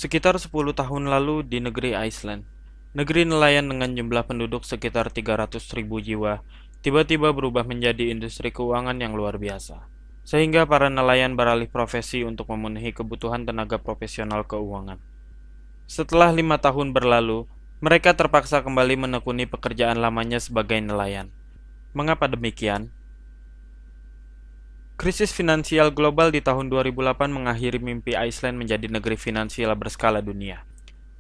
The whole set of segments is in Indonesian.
Sekitar 10 tahun lalu di negeri Iceland, negeri nelayan dengan jumlah penduduk sekitar 300.000 jiwa, tiba-tiba berubah menjadi industri keuangan yang luar biasa. Sehingga para nelayan beralih profesi untuk memenuhi kebutuhan tenaga profesional keuangan. Setelah 5 tahun berlalu, mereka terpaksa kembali menekuni pekerjaan lamanya sebagai nelayan. Mengapa demikian? Krisis finansial global di tahun 2008 mengakhiri mimpi Iceland menjadi negeri finansial berskala dunia.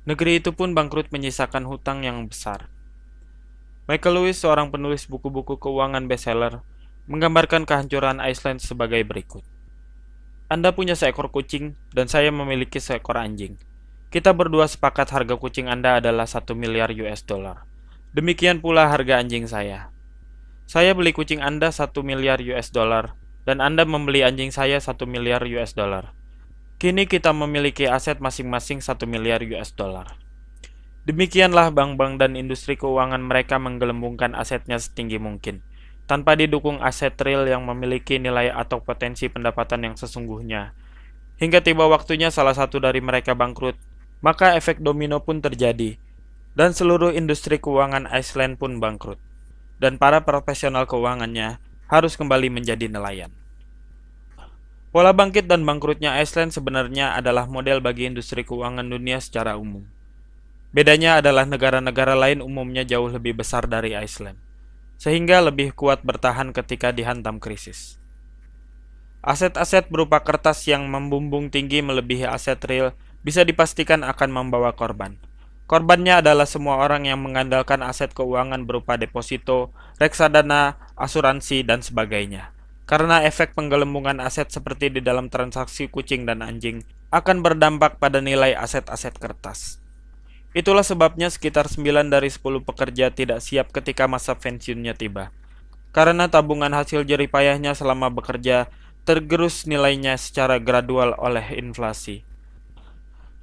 Negeri itu pun bangkrut menyisakan hutang yang besar. Michael Lewis, seorang penulis buku-buku keuangan bestseller, menggambarkan kehancuran Iceland sebagai berikut. Anda punya seekor kucing dan saya memiliki seekor anjing. Kita berdua sepakat harga kucing Anda adalah 1 miliar US dollar. Demikian pula harga anjing saya. Saya beli kucing Anda 1 miliar US dollar dan Anda membeli anjing saya 1 miliar US dollar. Kini kita memiliki aset masing-masing 1 miliar US dollar. Demikianlah bank-bank dan industri keuangan mereka menggelembungkan asetnya setinggi mungkin, tanpa didukung aset real yang memiliki nilai atau potensi pendapatan yang sesungguhnya. Hingga tiba waktunya salah satu dari mereka bangkrut, maka efek domino pun terjadi, dan seluruh industri keuangan Iceland pun bangkrut. Dan para profesional keuangannya harus kembali menjadi nelayan. Pola bangkit dan bangkrutnya Iceland sebenarnya adalah model bagi industri keuangan dunia secara umum. Bedanya adalah negara-negara lain umumnya jauh lebih besar dari Iceland, sehingga lebih kuat bertahan ketika dihantam krisis. Aset-aset berupa kertas yang membumbung tinggi melebihi aset real bisa dipastikan akan membawa korban. Korbannya adalah semua orang yang mengandalkan aset keuangan berupa deposito, reksadana, asuransi, dan sebagainya. Karena efek penggelembungan aset seperti di dalam transaksi kucing dan anjing akan berdampak pada nilai aset-aset kertas. Itulah sebabnya sekitar 9 dari 10 pekerja tidak siap ketika masa pensiunnya tiba. Karena tabungan hasil jerih payahnya selama bekerja tergerus nilainya secara gradual oleh inflasi.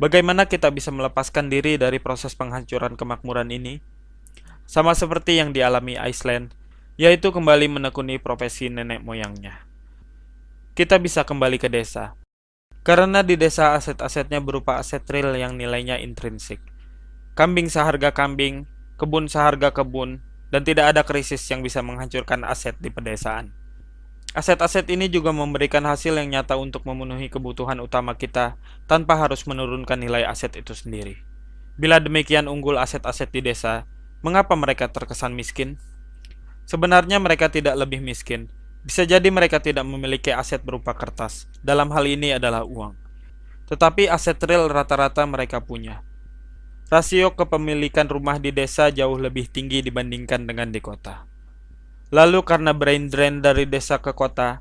Bagaimana kita bisa melepaskan diri dari proses penghancuran kemakmuran ini? Sama seperti yang dialami Iceland, yaitu kembali menekuni profesi nenek moyangnya. Kita bisa kembali ke desa, karena di desa aset-asetnya berupa aset real yang nilainya intrinsik. Kambing seharga kambing, kebun seharga kebun, dan tidak ada krisis yang bisa menghancurkan aset di pedesaan. Aset-aset ini juga memberikan hasil yang nyata untuk memenuhi kebutuhan utama kita tanpa harus menurunkan nilai aset itu sendiri. Bila demikian unggul aset-aset di desa, mengapa mereka terkesan miskin? Sebenarnya mereka tidak lebih miskin. Bisa jadi mereka tidak memiliki aset berupa kertas. Dalam hal ini adalah uang. Tetapi aset real rata-rata mereka punya. Rasio kepemilikan rumah di desa jauh lebih tinggi dibandingkan dengan di kota. Lalu karena brain drain dari desa ke kota,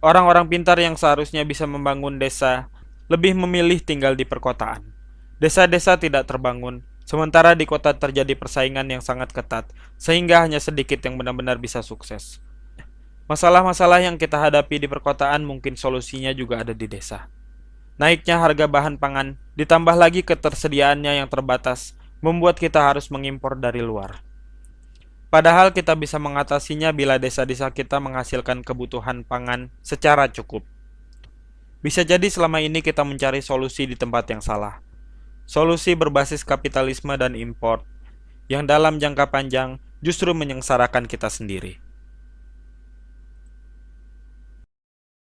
orang-orang pintar yang seharusnya bisa membangun desa lebih memilih tinggal di perkotaan. Desa-desa tidak terbangun, sementara di kota terjadi persaingan yang sangat ketat, sehingga hanya sedikit yang benar-benar bisa sukses. Masalah-masalah yang kita hadapi di perkotaan mungkin solusinya juga ada di desa. Naiknya harga bahan pangan, ditambah lagi ketersediaannya yang terbatas, membuat kita harus mengimpor dari luar. Padahal kita bisa mengatasinya bila desa-desa kita menghasilkan kebutuhan pangan secara cukup. Bisa jadi selama ini kita mencari solusi di tempat yang salah. Solusi berbasis kapitalisme dan impor, yang dalam jangka panjang justru menyengsarakan kita sendiri.